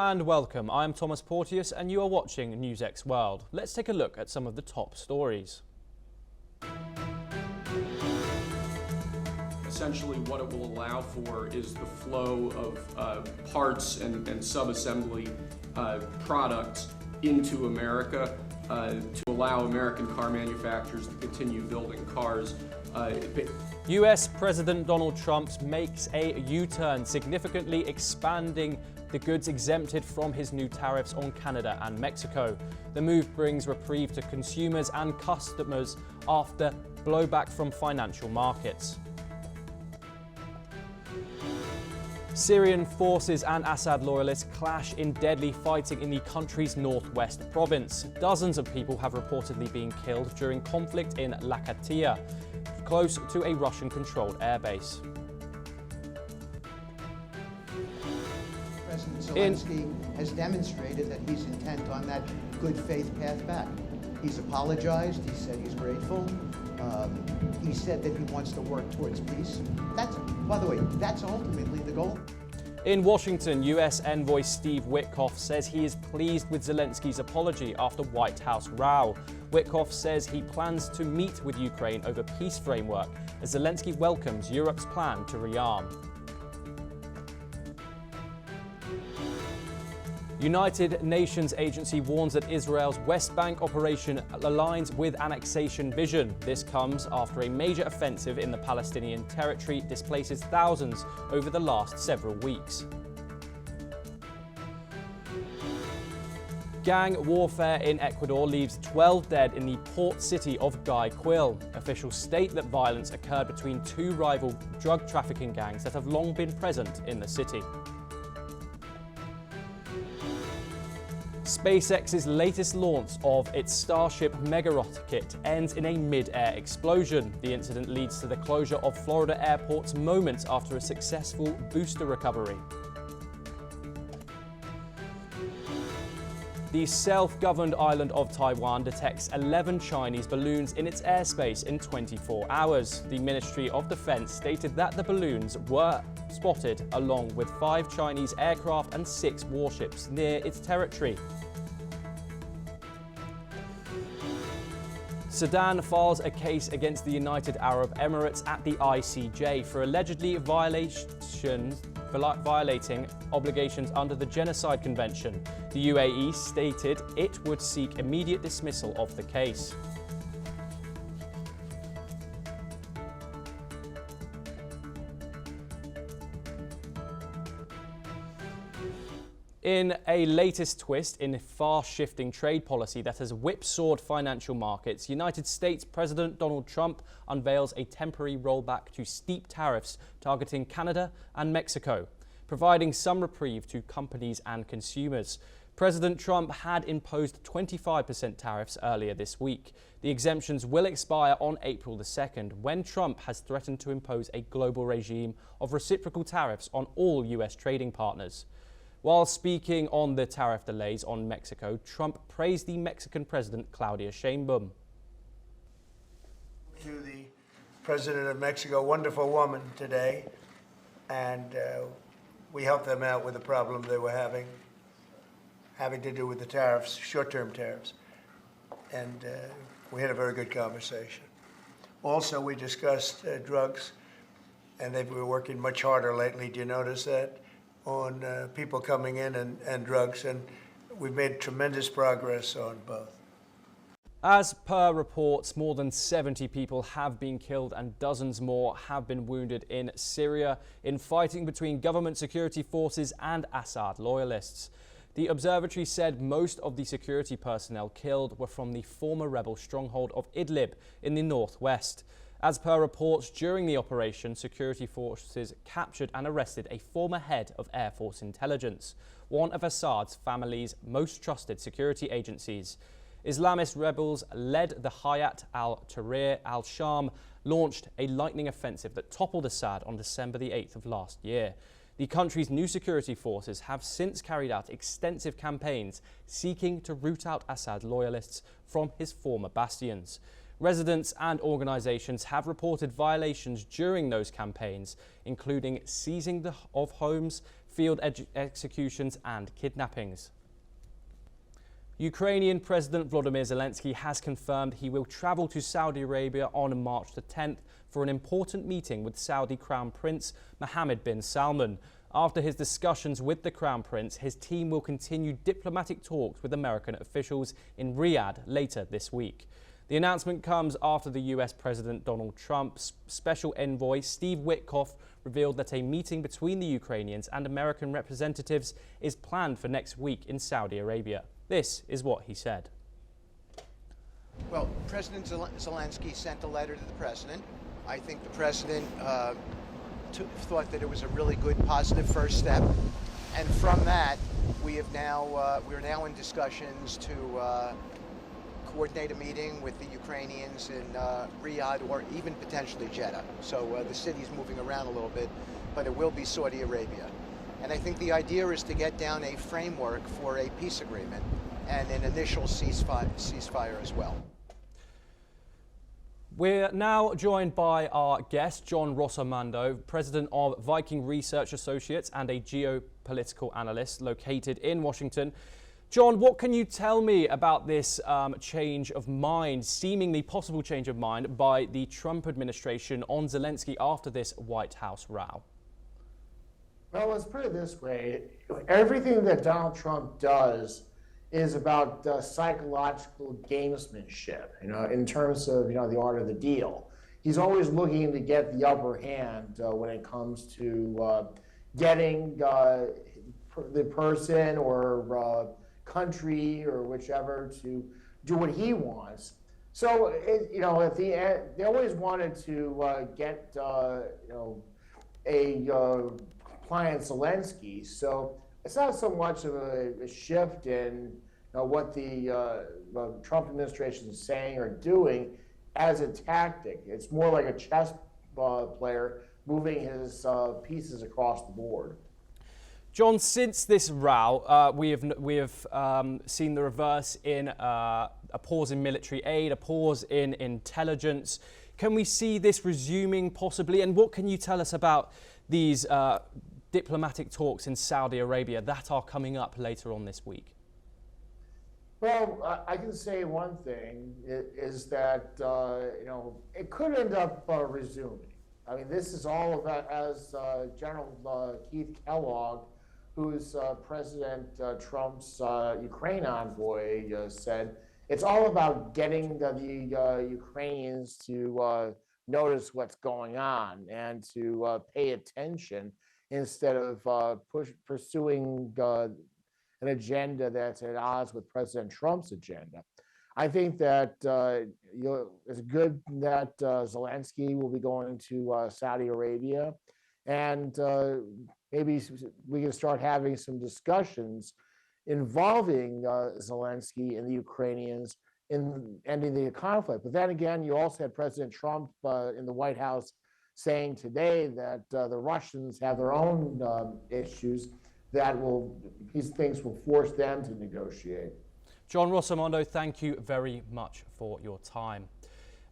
and welcome. I'm Thomas Porteous and you are watching NewsX World. Let's take a look at some of the top stories. Essentially what it will allow for is the flow of parts and sub-assembly products into America to allow American car manufacturers to continue building cars. US President Donald Trump makes a U-turn, significantly expanding the goods exempted from his new tariffs on Canada and Mexico. The move brings reprieve to consumers and customers after blowback from financial markets. Syrian forces and Assad loyalists clash in deadly fighting in the country's northwest province. Dozens of people have reportedly been killed during conflict in Latakia, close to a Russian-controlled airbase. President Zelensky has demonstrated that he's intent on that good faith path back. He's apologized. He said he's grateful. He said that he wants to work towards peace. That's, by the way, that's ultimately the goal. In Washington, US envoy Steve Witkoff says he is pleased with Zelensky's apology after White House row. Witkoff says he plans to meet with Ukraine over peace framework as Zelensky welcomes Europe's plan to rearm. United Nations agency warns that Israel's West Bank operation aligns with annexation vision. This comes after a major offensive in the Palestinian territory displaces thousands over the last several weeks. Gang warfare in Ecuador leaves 12 dead in the port city of Guayaquil. Officials state that violence occurred between two rival drug trafficking gangs that have long been present in the city. SpaceX's latest launch of its Starship mega rocket ends in a mid-air explosion. The incident leads to the closure of Florida airports moments after a successful booster recovery. The self-governed island of Taiwan detects 11 Chinese balloons in its airspace in 24 hours. The Ministry of Defense stated that the balloons were spotted along with 5 Chinese aircraft and 6 warships near its territory. Sudan files a case against the United Arab Emirates at the ICJ for allegedly violating obligations under the Genocide Convention. The UAE stated it would seek immediate dismissal of the case. In a latest twist in far-shifting trade policy that has whipsawed financial markets, United States President Donald Trump unveils a temporary rollback to steep tariffs targeting Canada and Mexico, providing some reprieve to companies and consumers. President Trump had imposed 25% tariffs earlier this week. The exemptions will expire on April the 2nd, when Trump has threatened to impose a global regime of reciprocal tariffs on all US trading partners. While speaking on the tariff delays on Mexico, Trump praised the Mexican President Claudia Sheinbaum. To the President of Mexico, wonderful woman today, and we helped them out with the problem they were having to do with the tariffs, short-term tariffs, and we had a very good conversation. Also, we discussed drugs, and they've been working much harder lately. Do you notice that? On people coming in and drugs, and we've made tremendous progress on both. As per reports, more than 70 people have been killed and dozens more have been wounded in Syria in fighting between government security forces and Assad loyalists. The observatory said most of the security personnel killed were from the former rebel stronghold of Idlib in the northwest. As per reports, during the operation, security forces captured and arrested a former head of Air Force intelligence, one of Assad's family's most trusted security agencies. Islamist rebels led the Hayat al-Tahrir al-Sham launched a lightning offensive that toppled Assad on December the 8th of last year. The country's new security forces have since carried out extensive campaigns seeking to root out Assad loyalists from his former bastions. Residents and organizations have reported violations during those campaigns, including seizing of homes, field executions and kidnappings. Ukrainian President Volodymyr Zelensky has confirmed he will travel to Saudi Arabia on March the 10th for an important meeting with Saudi Crown Prince Mohammed bin Salman. After his discussions with the Crown Prince, his team will continue diplomatic talks with American officials in Riyadh later this week. The announcement comes after the US President Donald Trump's special envoy Steve Witkoff revealed that a meeting between the Ukrainians and American representatives is planned for next week in Saudi Arabia. This is what he said. Well, President Zelensky sent a letter to the president. I think the president thought that it was a really good, positive first step. And from that, we're now in discussions to coordinate a meeting with the Ukrainians in Riyadh or even potentially Jeddah. So the city's moving around a little bit, but it will be Saudi Arabia. And I think the idea is to get down a framework for a peace agreement and an initial ceasefire as well. We're now joined by our guest, John Rossomando, president of Viking Research Associates and a geopolitical analyst located in Washington. John, what can you tell me about this change of mind, seemingly possible change of mind by the Trump administration on Zelensky after this White House row? Well, let's put it this way. Everything that Donald Trump does is about psychological gamesmanship, in terms of, the art of the deal. He's always looking to get the upper hand when it comes to getting the person or country or whichever to do what he wants. So, at the end, they always wanted to get, a client Zelensky. So it's not so much of a shift in what the Trump administration is saying or doing as a tactic. It's more like a chess player moving his pieces across the board. John, since this row, we have seen the reverse in a pause in military aid, a pause in intelligence. Can we see this resuming possibly? And what can you tell us about these diplomatic talks in Saudi Arabia that are coming up later on this week? Well, I can say one thing is that, it could end up resuming. I mean, this is all about, as General Keith Kellogg, who's President Trump's Ukraine envoy, said, it's all about getting the Ukrainians to notice what's going on and to pay attention instead of pursuing an agenda that's at odds with President Trump's agenda. I think that it's good that Zelensky will be going to Saudi Arabia, and maybe we can start having some discussions involving Zelensky and the Ukrainians in ending the conflict. But then again, you also had President Trump in the White House saying today that the Russians have their own issues that he thinks will force them to negotiate. John Rossomando, thank you very much for your time.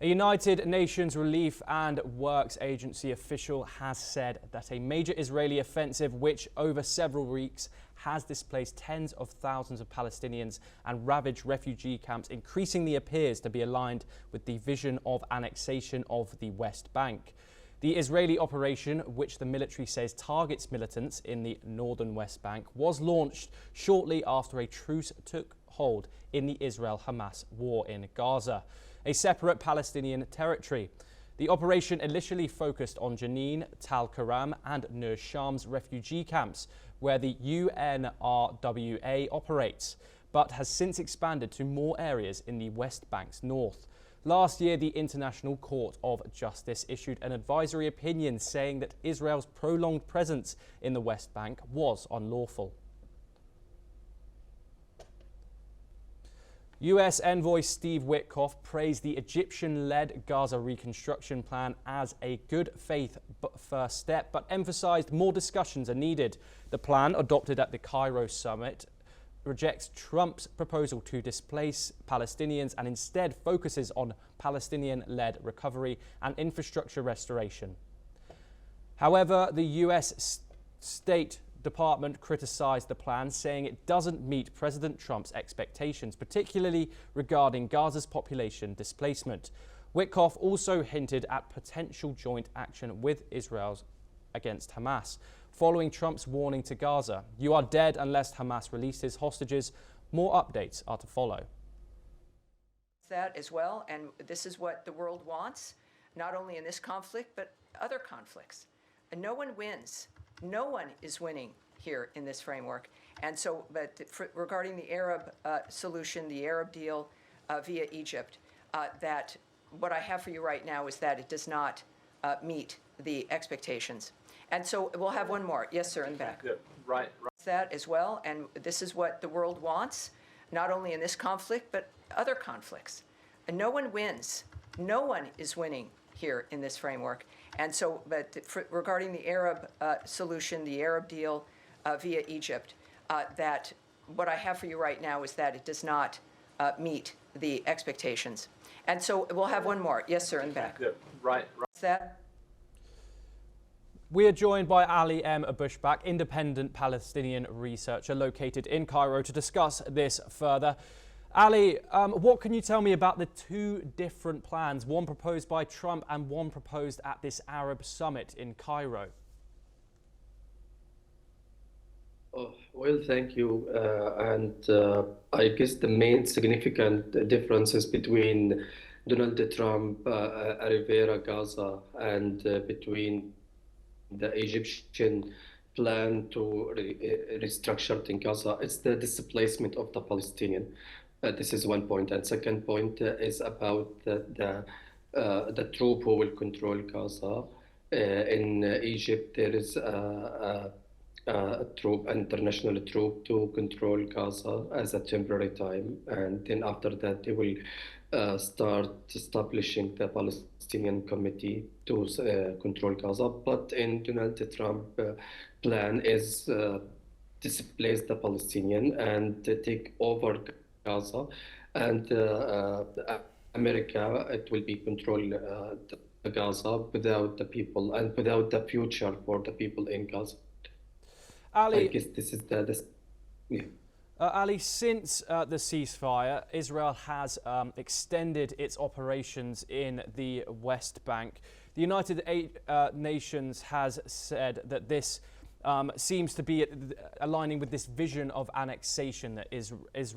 A United Nations Relief and Works Agency official has said that a major Israeli offensive, which over several weeks has displaced tens of thousands of Palestinians and ravaged refugee camps, increasingly appears to be aligned with the vision of annexation of the West Bank. The Israeli operation, which the military says targets militants in the northern West Bank, was launched shortly after a truce took hold in the Israel-Hamas war in Gaza, a separate Palestinian territory. The operation initially focused on Jenin, Tal Karam and Nur Shams refugee camps, where the UNRWA operates, but has since expanded to more areas in the West Bank's north. Last year, the International Court of Justice issued an advisory opinion saying that Israel's prolonged presence in the West Bank was unlawful. US envoy Steve Witkoff praised the Egyptian-led Gaza reconstruction plan as a good faith first step, but emphasized more discussions are needed. The plan, adopted at the Cairo summit, rejects Trump's proposal to displace Palestinians and instead focuses on Palestinian-led recovery and infrastructure restoration. However, the US State Department criticized the plan, saying it doesn't meet President Trump's expectations, particularly regarding Gaza's population displacement. Witkoff also hinted at potential joint action with Israel against Hamas, following Trump's warning to Gaza, "You are dead unless Hamas releases hostages." More updates are to follow. That as well, and this is what the world wants, not only in this conflict, but other conflicts. And no one wins. No one is winning here in this framework. And so, regarding the Arab solution, the Arab deal via Egypt, that what I have for you right now is that it does not meet the expectations. And so we'll have one more. Yes, sir, in the back. Good. Right. That as well, and this is what the world wants, not only in this conflict, but other conflicts. And no one wins. No one is winning here in this framework. And so, regarding the Arab solution, the Arab deal via Egypt, that what I have for you right now is that it does not meet the expectations. And so we'll have one more. Yes, sir, in the back. Good. Right. That. We are joined by Ali M. Abushbak, independent Palestinian researcher located in Cairo, to discuss this further. Ali, what can you tell me about the two different plans, one proposed by Trump and one proposed at this Arab summit in Cairo? Well, thank you. I guess the main significant differences between Donald Trump, Rivera, Gaza, and between the Egyptian plan to restructure in Gaza, it's the displacement of the Palestinian. This is one point. And second point is about the troop who will control Gaza. In Egypt, there is a troop, international troop, to control Gaza as a temporary time. And then after that, they will start establishing the Palestinian Committee to control Gaza. But in Donald Trump plan is displace the Palestinian and take over Gaza, and America, it will be control Gaza without the people and without the future for the people in Gaza. Ali, I guess this is yeah. Ali, since the ceasefire, Israel has extended its operations in the West Bank. The United Nations has said that this seems to be aligning with this vision of annexation that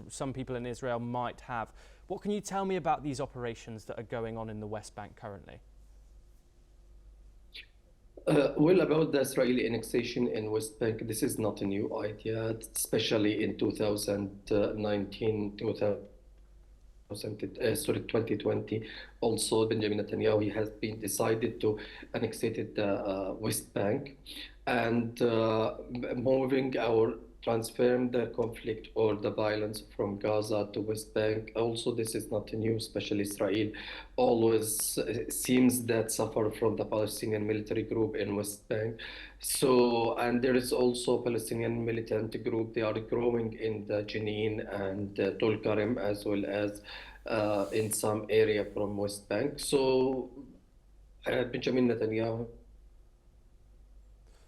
some people in Israel might have. What can you tell me about these operations that are going on in the West Bank currently? Well, about the Israeli annexation in West Bank, this is not a new idea, especially in 2019, 2020. Also, Benjamin Netanyahu has been decided to annex the West Bank, and moving or transferring the conflict or the violence from Gaza to West Bank. Also, this is not new, especially Israel always seems that suffer from the Palestinian military group in West Bank. So, and there is also Palestinian militant group, they are growing in the Jenin and Tulkarem, as well as in some area from West Bank. So Benjamin Netanyahu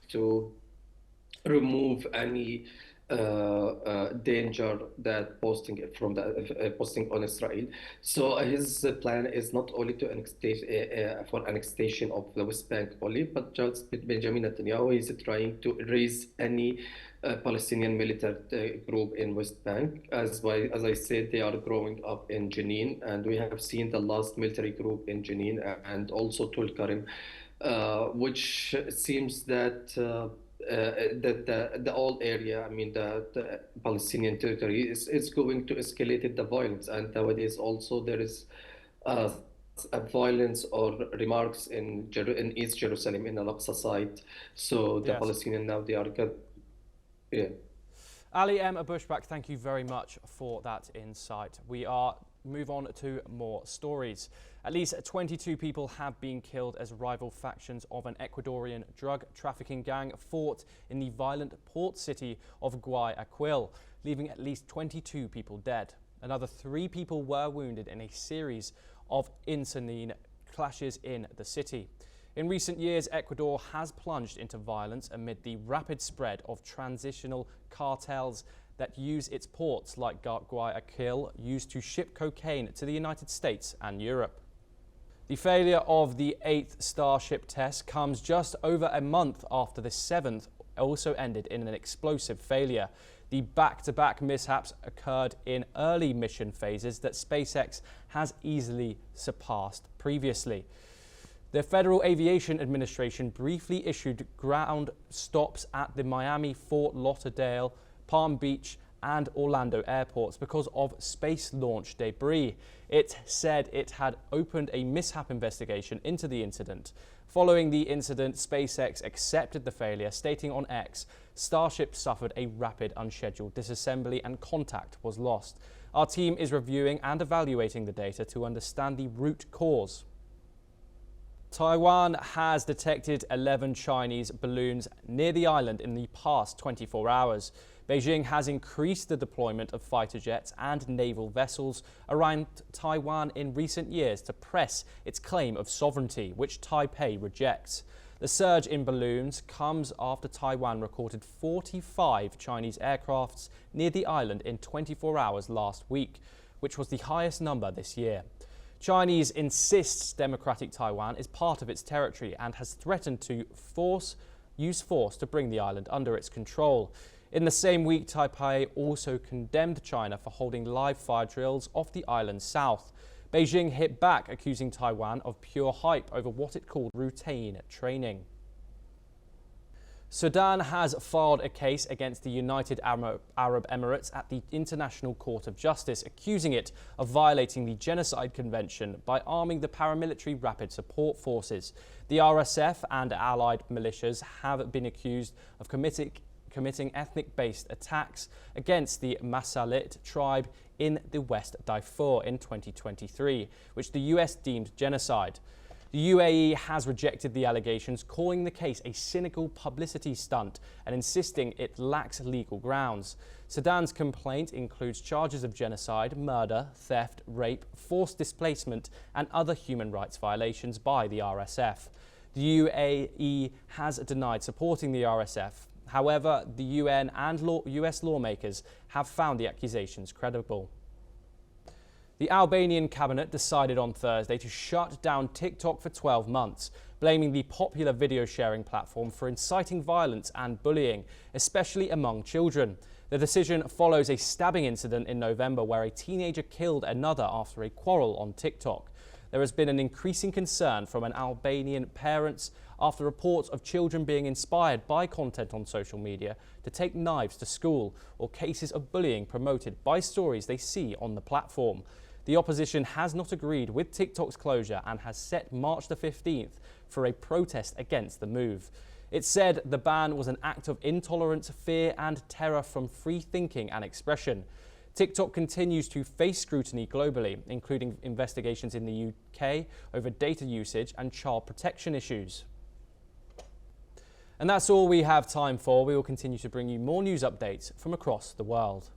to remove any danger that posting on Israel. So his plan is not only to for annexation of the West Bank only, but just Benjamin Netanyahu is trying to raise any Palestinian military group in West Bank. As I said, they are growing up in Jenin, and we have seen the last military group in Jenin and also Tulkarem, which seems that the whole area, I mean the Palestinian territory, is going to escalate the violence. And nowadays also there is a violence or remarks in East Jerusalem, in Al-Aqsa site. So the Palestinians now, they are good. Yeah. Ali M. Abushbak, thank you very much for that insight. We move on to more stories. At least 22 people have been killed as rival factions of an Ecuadorian drug trafficking gang fought in the violent port city of Guayaquil, leaving at least 22 people dead. Another 3 people were wounded in a series of internine clashes in the city. In recent years, Ecuador has plunged into violence amid the rapid spread of transitional cartels that use its ports like Guayaquil, used to ship cocaine to the United States and Europe. The failure of the 8th Starship test comes just over a month after the 7th also ended in an explosive failure. The back-to-back mishaps occurred in early mission phases that SpaceX has easily surpassed previously. The Federal Aviation Administration briefly issued ground stops at the Miami, Fort Lauderdale, Palm Beach and Orlando airports because of space launch debris. It said it had opened a mishap investigation into the incident. Following the incident, SpaceX accepted the failure, stating on X, Starship suffered a rapid unscheduled disassembly and contact was lost. Our team is reviewing and evaluating the data to understand the root cause. Taiwan has detected 11 Chinese balloons near the island in the past 24 hours. Beijing has increased the deployment of fighter jets and naval vessels around Taiwan in recent years to press its claim of sovereignty, which Taipei rejects. The surge in balloons comes after Taiwan recorded 45 Chinese aircrafts near the island in 24 hours last week, which was the highest number this year. Chinese insists democratic Taiwan is part of its territory and has threatened to use force to bring the island under its control. In the same week, Taipei also condemned China for holding live fire drills off the island's south. Beijing hit back, accusing Taiwan of pure hype over what it called routine training. Sudan has filed a case against the United Arab Emirates at the International Court of Justice, accusing it of violating the Genocide Convention by arming the paramilitary Rapid Support Forces. The RSF and allied militias have been accused of committing ethnic-based attacks against the Masalit tribe in the West Darfur in 2023, which the US deemed genocide. The UAE has rejected the allegations, calling the case a cynical publicity stunt and insisting it lacks legal grounds. Sudan's complaint includes charges of genocide, murder, theft, rape, forced displacement and other human rights violations by the RSF. The UAE has denied supporting the RSF. However, the UN and US lawmakers have found the accusations credible. The Albanian cabinet decided on Thursday to shut down TikTok for 12 months, blaming the popular video sharing platform for inciting violence and bullying, especially among children. The decision follows a stabbing incident in November where a teenager killed another after a quarrel on TikTok. There has been an increasing concern from Albanian parents after reports of children being inspired by content on social media to take knives to school, or cases of bullying promoted by stories they see on the platform. The opposition has not agreed with TikTok's closure and has set March the 15th for a protest against the move. It said the ban was an act of intolerance, fear and terror from free thinking and expression. TikTok continues to face scrutiny globally, including investigations in the UK over data usage and child protection issues. And that's all we have time for. We will continue to bring you more news updates from across the world.